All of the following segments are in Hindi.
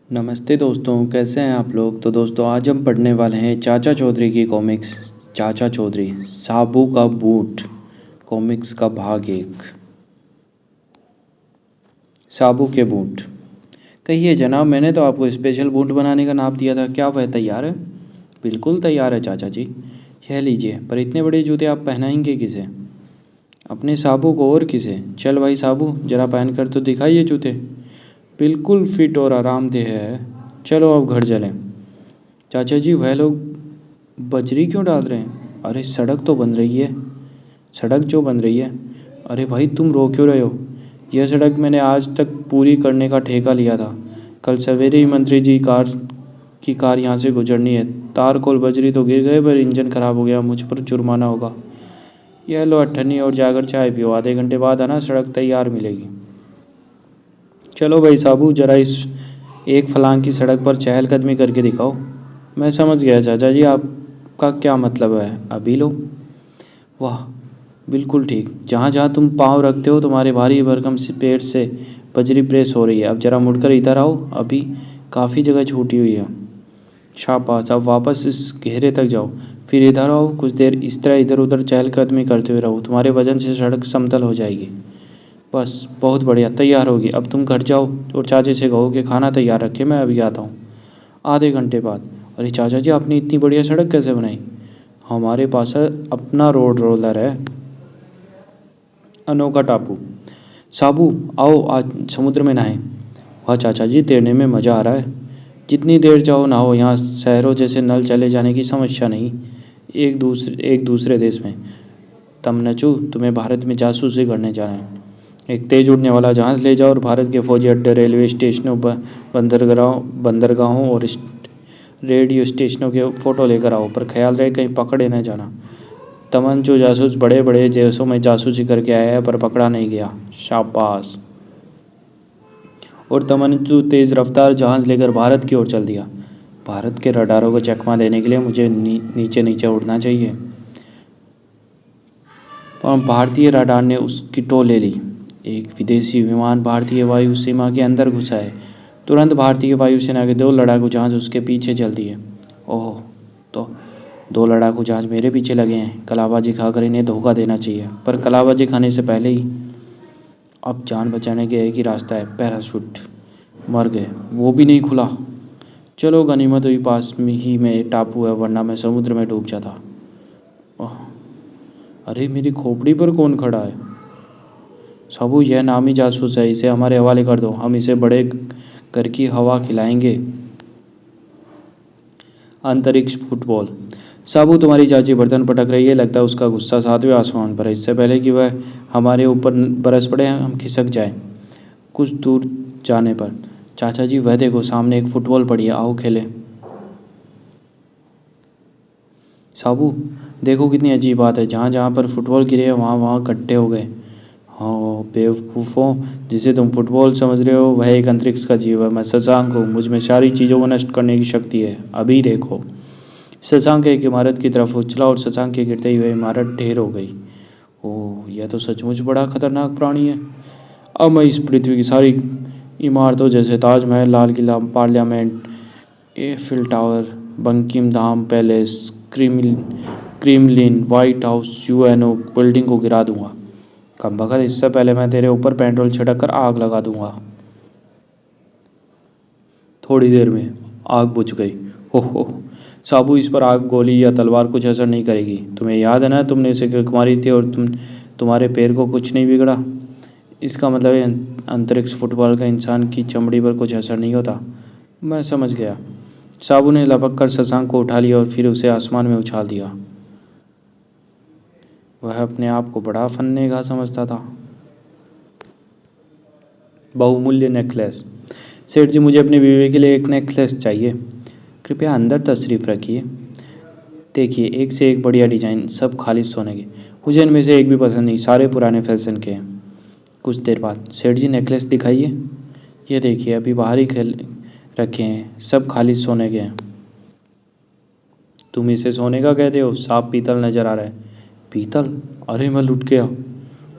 नमस्ते दोस्तों, कैसे हैं आप लोग। तो दोस्तों आज हम पढ़ने वाले हैं चाचा चौधरी की कॉमिक्स चाचा चौधरी साबू का बूट कॉमिक्स का भाग 1। साबू के बूट। कहिए जनाब, मैंने तो आपको स्पेशल बूट बनाने का नाप दिया था, क्या वह तैयार है। बिल्कुल तैयार है चाचा जी। यह लीजिए, पर इतने बड़े जूते आप पहनाएंगे किसे। अपने साबू को और किसे। चल भाई साबू, जरा पहन कर तो दिखाइए जूते। बिल्कुल फिट और आरामदेह है। चलो अब घर चलें। चाचा जी, वह लोग बजरी क्यों डाल रहे हैं। अरे सड़क तो बन रही है। सड़क जो बन रही है। अरे भाई तुम रो क्यों रहे हो। यह सड़क मैंने आज तक पूरी करने का ठेका लिया था। कल सवेरे ही मंत्री जी की कार यहाँ से गुजरनी है। तार खोल, बजरी तो गिर गए पर इंजन खराब हो गया, मुझ पर जुर्माना होगा। यह लो अठन्नी और जाकर चाय पियो, आधे घंटे बाद आना, सड़क तैयार मिलेगी। चलो भाई साबू, जरा इस एक फलांग की सड़क पर चहलकदमी करके दिखाओ। मैं समझ गया चाचा जी, आपका क्या मतलब है। अभी लो। वाह, बिल्कुल ठीक। जहाँ जहाँ तुम पाँव रखते हो तुम्हारे भारी भरकम से पेट से बजरी प्रेस हो रही है। अब जरा मुड़कर इधर आओ, अभी काफ़ी जगह छूटी हुई है। शाबाश, अब वापस इस घेरे तक जाओ, फिर इधर आओ। कुछ देर इस तरह इधर उधर चहलकदमी करते हुए रहो, तुम्हारे वजन से सड़क समतल हो जाएगी। बस बहुत बढ़िया, तैयार होगी। अब तुम घर जाओ और चाचे से कहो कि खाना तैयार रखे, मैं अभी आता हूँ। आधे घंटे बाद। अरे चाचा जी, आपने इतनी बढ़िया सड़क कैसे बनाई। हमारे पास अपना रोड रोलर है। अनोखा टापू। साबू आओ, आज समुद्र में नहाएं। वाह चाचा जी, तैरने में मज़ा आ रहा है। जितनी देर चाहो नहाओ, यहाँ शहरों जैसे नल चले जाने की समस्या नहीं। एक दूसरे देश में। तमनचू, तुम्हें भारत में जासूसी करने जाना है। एक तेज उड़ने वाला जहाज़ ले जाओ और भारत के फौजी अड्डे, रेलवे स्टेशनों, बंदरगाहों और रेडियो स्टेशनों के फ़ोटो लेकर आओ, पर ख्याल रहे कहीं पकड़े न जाना। तमंचू जासूस बड़े बड़े देशों में जासूसी करके आया है पर पकड़ा नहीं गया। शाबाश। और तमंचू तेज़ रफ्तार जहाज़ लेकर भारत की ओर चल दिया। भारत के रडारों को चकमा देने के लिए मुझे नीचे नीचे उड़ना चाहिए। पर भारतीय रडार ने उसकी टो ले ली। एक विदेशी विमान भारतीय वायु सीमा के अंदर घुसा है। तुरंत भारतीय वायुसेना के 2 लड़ाकू जहाज उसके पीछे चल दिए। ओह, तो 2 लड़ाकू जहाज मेरे पीछे लगे हैं। कलाबाजी खाकर इन्हें धोखा देना चाहिए, पर कलाबाजी खाने से पहले ही। अब जान बचाने के एक ही रास्ता है, पैराशूट। मर गए, वो भी नहीं खुला। चलो गनीमत हुई पास में ही में टापू है, वरना मैं समुद्र में डूब जाता। ओह, अरे मेरी खोपड़ी पर कौन खड़ा है। साबू, यह नामी जासूस है, इसे हमारे हवाले कर दो, हम इसे बड़े घर की हवा खिलाएंगे। अंतरिक्ष फुटबॉल। साबू, तुम्हारी चाची बर्तन पटक रही है, लगता है उसका गुस्सा 7वें आसमान पर है। इससे पहले कि वह हमारे ऊपर बरस पड़े हम खिसक जाएं। कुछ दूर जाने पर, चाचा जी वह देखो, सामने एक फुटबॉल पड़ी है, आओ खेलें। साबू देखो, कितनी अजीब बात है, जहाँ जहाँ पर फुटबॉल गिरे हैं वहाँ वहाँ इकट्ठे हो गए। हाँ बेवकूफ़ों, जिसे तुम फुटबॉल समझ रहे हो वह एक अंतरिक्ष का जीव है। मैं शशांक हूँ, मुझ में सारी चीज़ों को नष्ट करने की शक्ति है। अभी देखो। शशांक एक इमारत की तरफ उछला और शशांक के गिरते ही वह इमारत ढेर हो गई। ओह, यह तो सचमुच बड़ा खतरनाक प्राणी है। अब मैं इस पृथ्वी की सारी इमारतों जैसे Taj Mahal, Lal Qila, parliament, Eiffel Tower, Buckingham Palace, Kremlin, White House, UNO building को गिरा दूंगा। कमबख्त, इससे पहले मैं तेरे ऊपर पेट्रोल छिड़क कर आग लगा दूंगा। थोड़ी देर में आग बुझ गई। हो, साबू, इस पर आग, गोली या तलवार कुछ असर नहीं करेगी। तुम्हें याद है ना, तुमने इसे किक मारी थी और तुम्हारे पैर को कुछ नहीं बिगड़ा। इसका मतलब है अंतरिक्ष फुटबॉल का इंसान की चमड़ी पर कुछ असर नहीं होता। मैं समझ गया। साबू ने लपक कर शशांक को उठा लिया और फिर उसे आसमान में उछाल दिया। वह अपने आप को बड़ा फन्नेगा समझता था। बहुमूल्य नेकलेस। सेठ जी, मुझे अपनी बीवी के लिए एक नेकलेस चाहिए। कृपया अंदर तशरीफ़ रखिए। देखिए, एक से एक बढ़िया डिज़ाइन, सब खालिश सोने के। मुझे इनमें से एक भी पसंद नहीं, सारे पुराने फैशन के हैं। कुछ देर बाद, सेठ जी नेकलेस दिखाइए। ये देखिए, अभी बाहर ही खेल रखे हैं, सब खालिश सोने के हैं। तुम इसे सोने का कहते हो, साफ पीतल नज़र आ रहा है। पीतल? अरे मैं लुट गया,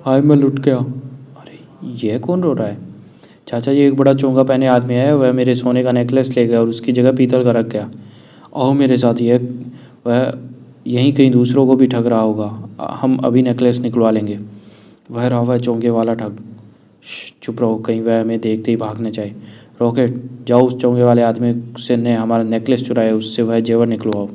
हाय मैं लुट गया। अरे यह कौन रो रहा है। चाचा जी, एक बड़ा चोंगा पहने आदमी आया, वह मेरे सोने का नेकलेस ले गया और उसकी जगह पीतल का रख गया। आओ मेरे साथ, यह वह यहीं कहीं दूसरों को भी ठग रहा होगा। हम अभी नेकलेस निकलवा लेंगे। वह रहा वह चोंगे वाला ठग। चुप रहो, कहीं वह हमें देखते ही भाग न जाए। रॉकेट, जाओ उस चोंगे वाले आदमी से ने हमारा नेकलेस चुराया, उससे वह जेवर निकलवाओ।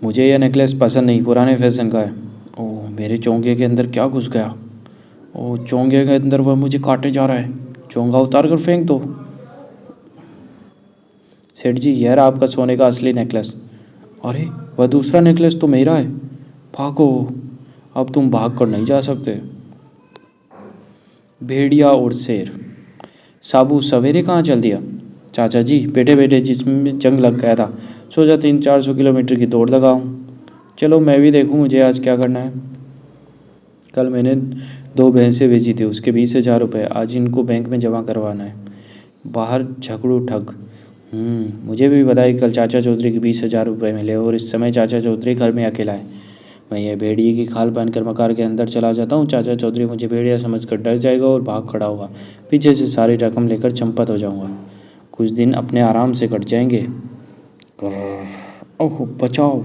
मुझे यह नेकलेस पसंद नहीं, पुराने फैशन का है। ओह, मेरे चोंगे के अंदर क्या घुस गया? ओह, चोंगे के अंदर वह मुझे काटे जा रहा है। चोंगा उतार कर फेंक दो। सेठ जी, यह रहा आपका सोने का असली नेकलेस। अरे, वह दूसरा नेकलेस तो मेरा है। भागो, अब तुम भाग कर नहीं जा सकते। भेड़िया और शेर। साबू सवेरे कहाँ चल दिया? चाचा जी, बैठे बैठे जिसमें जंग लग गया था, सोचा 300-400 किलोमीटर की दौड़ लगाऊं। चलो मैं भी देखूं मुझे आज क्या करना है। कल मैंने 2 भैंसें बेची थी, उसके 20,000 रुपये, आज इनको बैंक में जमा करवाना है। बाहर झगड़ू ठग। मुझे भी बताई कल चाचा चौधरी के 20,000 रुपये मिले और इस समय चाचा चौधरी घर में अकेला है। मैं ये भेड़िए की खाल पहनकर मकान के अंदर चला जाता हूँ। चाचा चौधरी मुझे भेड़िया समझकर डर जाएगा और भाग खड़ा होगा। पीछे से सारी रकम लेकर चंपत हो जाऊंगा। कुछ दिन अपने आराम से कट जाएंगे। ओह, बचाओ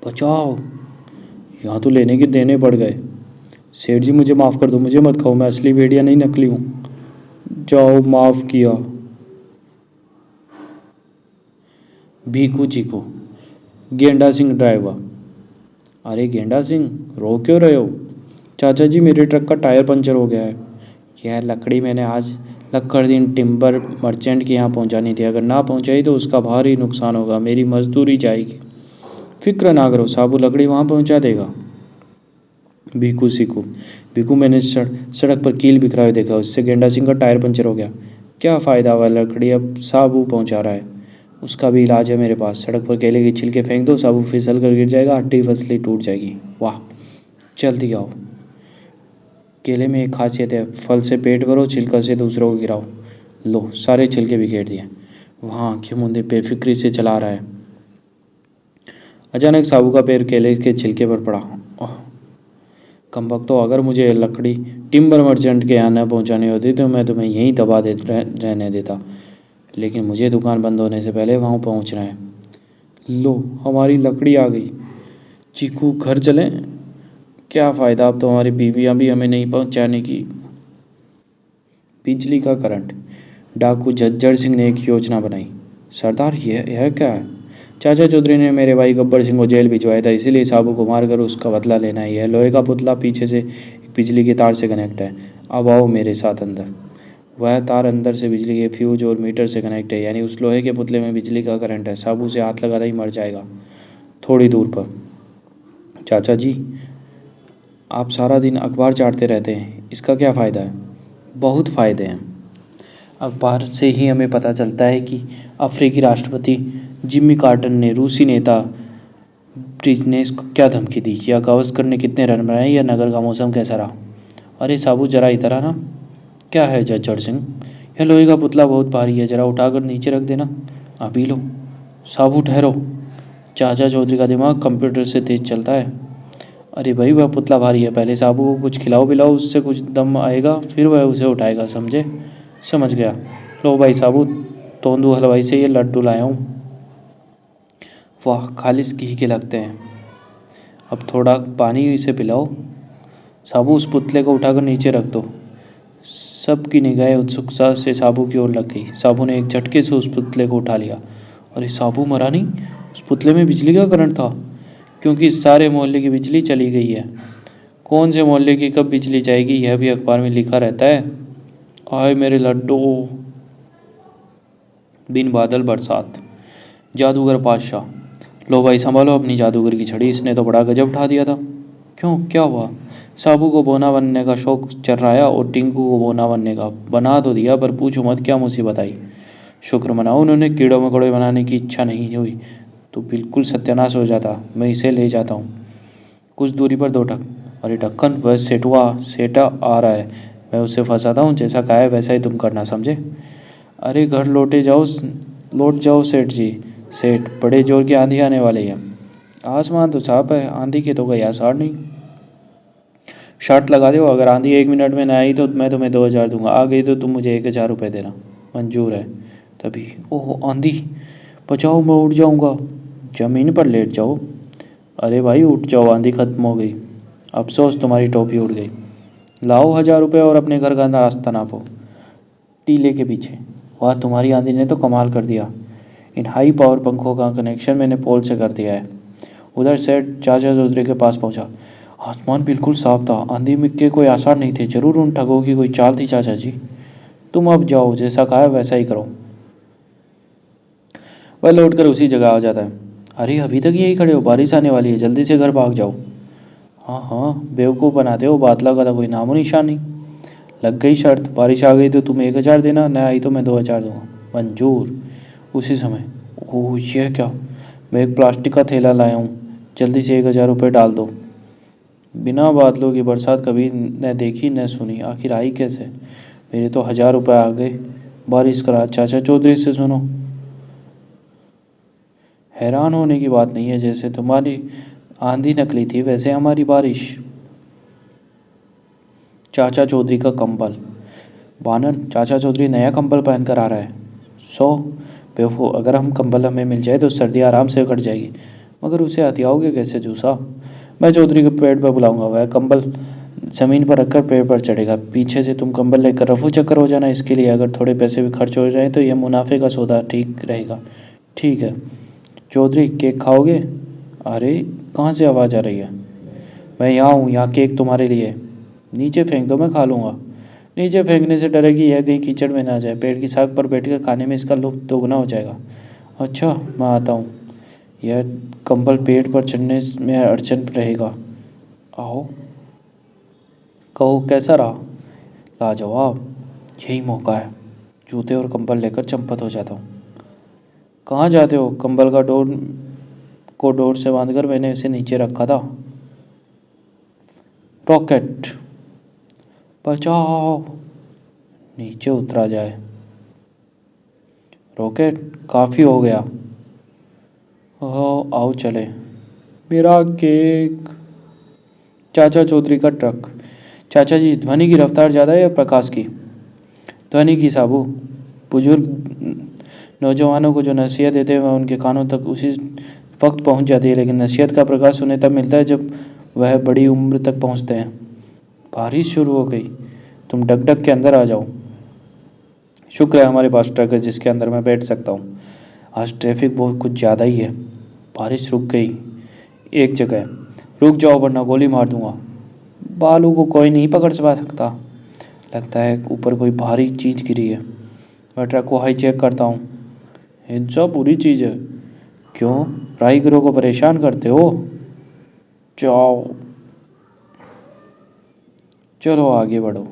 बचाओ, यहाँ तो लेने के देने पड़ गए। सेठ जी, मुझे माफ़ कर दो, मुझे मत खाओ, मैं असली भेड़िया नहीं, नकली हूँ। जाओ, माफ़ किया। भीखू चीखू। गेंडा सिंह ड्राइवर। अरे गेंडा सिंह, रो क्यों रहे हो? चाचा जी, मेरे ट्रक का टायर पंचर हो गया है। यह लकड़ी मैंने आज लक्कड़ दिन टिम्बर मर्चेंट के यहाँ पहुँचानी थी, अगर ना पहुँचाई तो उसका भारी नुकसान होगा, मेरी मजदूरी जाएगी। फिक्र ना करो, साबू लकड़ी वहाँ पहुँचा देगा। भीखू सीखू। भीखू, मैंने सड़क पर कील बिखरा हुआ देखा, उससे गेंडा सिंह का टायर पंचर हो गया। क्या फ़ायदा हुआ, लकड़ी अब साबू पहुँचा रहा है, उसका भी इलाज है मेरे पास। सड़क पर केले के छिलके फेंक दो, साबू फिसल कर गिर जाएगा, हड्डी फसली टूट जाएगी। वाह, जल्दी आओ। केले में एक खासियत है, फल से पेट भरो, छिलका से दूसरों को गिराओ। लो, सारे छिलके बिखेर दिए। वहाँ आंखें मूंदे बेफिक्री से चला रहा है। अचानक साबू का पैर केले के छिलके पर पड़ा। ओह, कमबख्तो, अगर मुझे लकड़ी टिम्बर मर्चेंट के यहाँ न पहुँचानी होती तो मैं तुम्हें यहीं दबा दे रहने देता, लेकिन मुझे दुकान बंद होने से पहले वहाँ पहुँचना है। लो, हमारी लकड़ी आ गई। चीकू, घर चलें? क्या फ़ायदा, अब तो हमारी बीवियाँ भी हमें नहीं पहुँचाने की। बिजली का करंट। डाकू झज्जर सिंह ने एक योजना बनाई। सरदार, यह क्या है? चाचा चौधरी ने मेरे भाई गब्बर सिंह को जेल भिजवाया था, इसीलिए साबू को मार कर उसका बदला लेना है। यह लोहे का पुतला पीछे से एक बिजली के तार से कनेक्ट है। अब आओ मेरे साथ अंदर। वह तार अंदर से बिजली के फ्यूज और मीटर से कनेक्ट है, यानी उस लोहे के पुतले में बिजली का करंट है। साबू से हाथ लगाता ही मर जाएगा। थोड़ी दूर पर। चाचा जी, आप सारा दिन अखबार चाटते रहते हैं, इसका क्या फ़ायदा है? बहुत फ़ायदे हैं। अखबार से ही हमें पता चलता है कि अफ्रीकी राष्ट्रपति जिम्मी कार्टर ने रूसी नेता ब्रिजनेस को क्या धमकी दी, या गावस्कर ने कितने रन बनाए, या नगर का मौसम कैसा रहा। अरे साबू, जरा इधर आना। क्या है जज्जर सिंह? यह लोहे का पुतला बहुत भारी है, जरा उठाकर नीचे रख देना। अभी लो। साबू, ठहरो। चाचा चौधरी का दिमाग कंप्यूटर से तेज चलता है। अरे भाई, वह पुतला भारी है, पहले साबू को कुछ खिलाओ पिलाओ, उससे कुछ दम आएगा, फिर वह उसे उठाएगा, समझे? समझ गया। लो भाई साबू, तोंदू हलवाई से ये लड्डू लाया हूँ। वाह, खालिस घी के लगते हैं। अब थोड़ा पानी इसे पिलाओ। साबू, उस पुतले को उठाकर नीचे रख दो। सबकी निगाहें उत्सुकता से साबू की ओर लग गई। साबू ने एक झटके से उस पुतले को उठा लिया। अरे साबू, मरा नहीं? उस पुतले में बिजली का करंट था, क्योंकि सारे मोहल्ले की बिजली चली गई है। कौन से मोहल्ले की कब बिजली जाएगी, यह भी अखबार में लिखा रहता है। आए मेरे लड्डू। बिन बादल बरसात। जादूगर बादशाह। लो भाई, संभालो अपनी जादूगर की छड़ी, इसने तो बड़ा गजब उठा दिया था। क्यों, क्या हुआ? साबू को बोना बनने का शौक चल रहा है और टिंकू को बोना बनने का। बना तो दिया, पर पूछो मत क्या मुसीबत आई। शुक्र मनाओ उन्होंने कीड़ों मकोड़े बनाने की इच्छा नहीं हुई, तो बिल्कुल सत्यानाश हो जाता। मैं इसे ले जाता हूँ। कुछ दूरी पर 2 ट्रक। अरे ढक्कन, वह सेठा आ रहा है, मैं उसे फंसाता हूँ, जैसा कहा है वैसा ही तुम करना, समझे? अरे घर लौट जाओ सेठ जी। सेठ, बड़े जोर की आंधी आने वाली है। आसमान तो साफ है, आंधी के तो कोई आसार नहीं। शर्त लगा दो, अगर आंधी 1 मिनट में ना आई तो मैं तुम्हें 2,000 दूंगा, आ गई तो तुम मुझे 1,000 रुपये देना। मंजूर है। तभी, ओह आंधी, बचाओ मैं उठ जाऊंगा। ज़मीन पर लेट जाओ। अरे भाई उठ जाओ, आंधी ख़त्म हो गई। अफसोस तुम्हारी टोपी उड़ गई। लाओ 1,000 रुपये और अपने घर का रास्ता नापो। टीले के पीछे। वाह, तुम्हारी आंधी ने तो कमाल कर दिया। इन हाई पावर पंखों का कनेक्शन मैंने पोल से कर दिया है। उधर सेठ चाचा चौधरी के पास पहुंचा। आसमान बिल्कुल साफ था, आंधी में के कोई आसार नहीं थे। जरूर उन ठगों की कोई चाल थी चाचा जी। तुम अब जाओ, जैसा कहा है वैसा ही करो। वह लौटकर उसी जगह आ जाता है। अरे अभी तक यही खड़े हो, बारिश आने वाली है, जल्दी से घर भाग जाओ। हाँ हाँ, बेवकूफ़ बनाते हो, बादलों का तो कोई नामो निशान नहीं। लग गई शर्त, बारिश आ गई तो तुम 1,000 देना, न आई तो मैं 2,000 दूंगा। मंजूर। उसी समय, ओह यह क्या, मैं एक प्लास्टिक का थैला लाया हूँ, जल्दी से 1,000 रुपये डाल दो। बिना बादलों की बरसात कभी न देखी न सुनी, आखिर आई कैसे। मेरे तो 1,000 रुपये आ गए। बारिश का राज चाचा चौधरी से सुनो। हैरान होने की बात नहीं है, जैसे तुम्हारी आंधी नकली थी वैसे हमारी बारिश। चाचा चौधरी का कंबल। बानन, चाचा चौधरी नया कंबल पहन कर आ रहा है। 100। बेवकूफ़, अगर हम कंबल हमें मिल जाए तो सर्दी आराम से कट जाएगी, मगर उसे हथियाओगे कैसे जूसा। मैं चौधरी के पेड़ पर बुलाऊंगा, वह कंबल ज़मीन पर रखकर पेड़ पर चढ़ेगा, पीछे से तुम कंबल लेकर रफू चक्कर हो जाना। इसके लिए अगर थोड़े पैसे भी खर्च हो जाए तो यह मुनाफे का सौदा ठीक रहेगा। ठीक है। चौधरी, केक खाओगे। अरे कहाँ से आवाज़ आ रही है। मैं यहाँ हूँ, यहाँ केक तुम्हारे लिए। नीचे फेंक दो, मैं खा लूँगा। नीचे फेंकने से डरेगी यह कहीं कीचड़ में ना जाए, पेड़ की साख पर बैठकर खाने में इसका लुत्फ दोगुना हो जाएगा। अच्छा मैं आता हूँ, यह कंबल पेट पर चढ़ने में अड़चन रहेगा। आओ, कहो कैसा रहा। लाजवाब। यही मौका है, जूते और कंबल लेकर चंपत हो जाता हूँ। कहाँ जाते हो। कंबल का डोर से बांधकर मैंने इसे नीचे रखा था। रॉकेट, बचाओ, नीचे उतरा जाए। रॉकेट, काफ़ी हो गया। ओह आओ चले। मेरा केक। चाचा चौधरी का ट्रक। चाचा जी, ध्वनि की रफ्तार ज़्यादा है या प्रकाश की। ध्वनि की साबू। बुजुर्ग नौजवानों को जो नसीहत देते हैं वह उनके कानों तक उसी वक्त पहुंच जाती है, लेकिन नसीहत का प्रकाश उन्हें तब मिलता है जब वह बड़ी उम्र तक पहुंचते हैं। बारिश शुरू हो गई, तुम डग डग के अंदर आ जाओ। शुक्र है हमारे पास ट्रक है जिसके अंदर मैं बैठ सकता हूँ। आज ट्रैफिक बहुत कुछ ज़्यादा ही है। बारिश रुक गई। एक जगह रुक जाओ वरना गोली मार दूंगा। बालू को कोई नहीं पकड़ सकता। लगता है ऊपर कोई भारी चीज़ गिरी है। मैं ट्रक को हाई चेक करता हूँ। हिंसा बुरी चीज़ है। क्यों, राहगीरों को परेशान करते हो। जाओ, चलो आगे बढ़ो।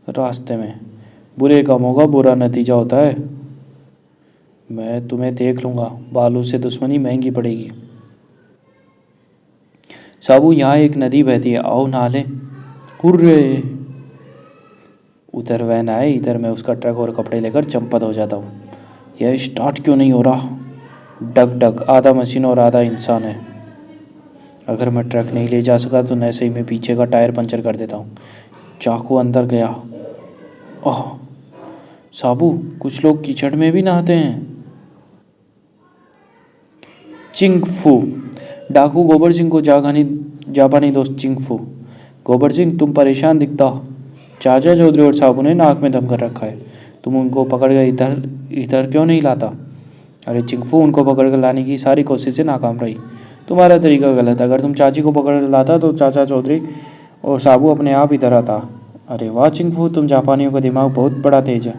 रास्ते में बुरे कामों का बुरा नतीजा होता है। मैं तुम्हें देख लूँगा, बालू से दुश्मनी महंगी पड़ेगी। साबू, यहाँ एक नदी बहती है, आओ नहा लें। हुर्रे। उधर वह नहाए, इधर मैं उसका ट्रक और कपड़े लेकर चंपत हो जाता हूँ। यह स्टार्ट क्यों नहीं हो रहा। डग डग, आधा मशीन और आधा इंसान है। अगर मैं ट्रक नहीं ले जा सका तो ऐसे ही मैं पीछे का टायर पंचर कर देता हूँ। चाकू अंदर गया। ओह साबू, कुछ लोग कीचड़ में भी नहाते हैं। चिंग फू। डाकू गोबर सिंह को जापानी दोस्त चिंग फू। गोबर सिंह, तुम परेशान दिखता हो। चाचा चौधरी और साबू ने नाक में दम कर रखा है, तुम उनको पकड़ कर इधर इधर क्यों नहीं लाता। अरे चिंगफू, उनको पकड़ कर लाने की सारी कोशिशें नाकाम रही। तुम्हारा तरीका गलत है। अगर तुम चाची को पकड़ कर लाता तो चाचा चौधरी और साबू अपने आप इधर आता। अरे वाह चिंगफू, तुम जापानियों का दिमाग बहुत बड़ा तेज है।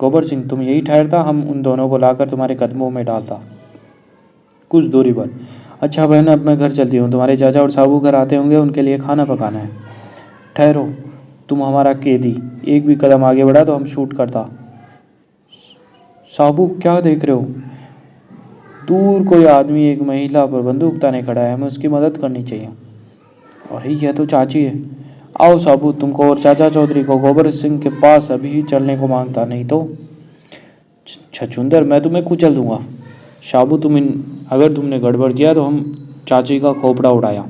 गोबर सिंह, तुम यही ठहरता, हम उन दोनों को लाकर तुम्हारे कदमों में डालता कुछ दूरी पर। अच्छा बहन, अब मैं घर चलती हूँ, तुम्हारे चाचा और साबू घर आते होंगे, उनके लिए खाना पकाना है। ठहरो, तुम हमारा कैदी, एक भी कदम आगे बढ़ा तो हम शूट करता। साबू, क्या देख रहे हो। दूर कोई आदमी एक महिला पर बंदूक ताने खड़ा है, हमें उसकी मदद करनी चाहिए। अरे यह तो चाची है। आओ साबू, तुमको और चाचा चौधरी को गोबर सिंह के पास अभी चलने को मांगता, नहीं तो छछूंदर, मैं तुम्हें कुचल दूंगा। साबू, अगर तुमने गड़बड़ किया तो हम चाची का खोपड़ा उड़ाया।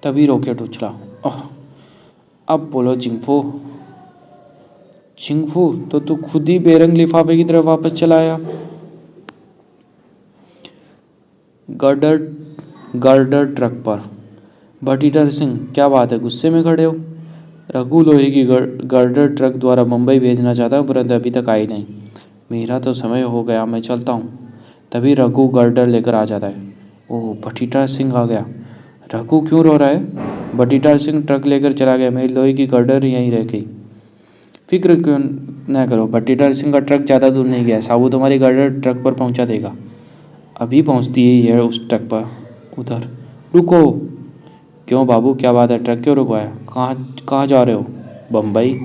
तभी रॉकेट उछला। अब बोलो चिंगफू। चिंगफू, तो तू खुद ही बेरंग लिफाफे की तरफ वापस चला आया। गर्डर गर्डर ट्रक पर। भटीटर सिंह, क्या बात है, गुस्से में खड़े हो? रघु लोहे की गर्डर ट्रक द्वारा मुंबई भेजना चाहता हूँ, परंतु अभी तक आई नहीं। मेरा तो समय हो गया, मैं चलता हूँ। तभी रघु गर्डर लेकर आ जाता है। ओह, भटीटर सिंह आ गया। रघु क्यों रो रहा है? भटीटर सिंह ट्रक लेकर चला गया, मेरी लोहे की गर्डर यहीं रह गई। फिक्र क्यों न करो, भटीटर सिंह का ट्रक ज़्यादा दूर नहीं गया, साबू तुम्हारी गर्डर ट्रक पर पहुंचा देगा। अभी पहुंचती है उस ट्रक पर। उधर रुको। क्यों बाबू, क्या बात है, ट्रक क्यों रुकवाया? कहाँ कहाँ जा रहे हो? बम्बई।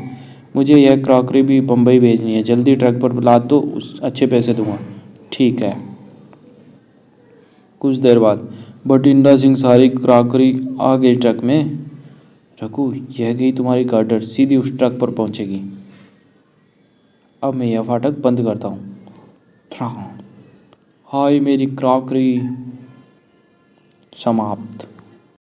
मुझे यह क्रॉकरी भी बम्बई भेजनी है, जल्दी ट्रक पर लाद दो, उस अच्छे पैसे दूंगा। ठीक है। कुछ देर बाद बठिंडा सिंह सारी क्रॉकरी आ गई ट्रक में। रघु, यह गई तुम्हारी गार्डर, सीधी उस ट्रक पर पहुंचेगी। अब मैं यह फाटक बंद करता हूँ। हाय मेरी क्रॉकरी। समाप्त।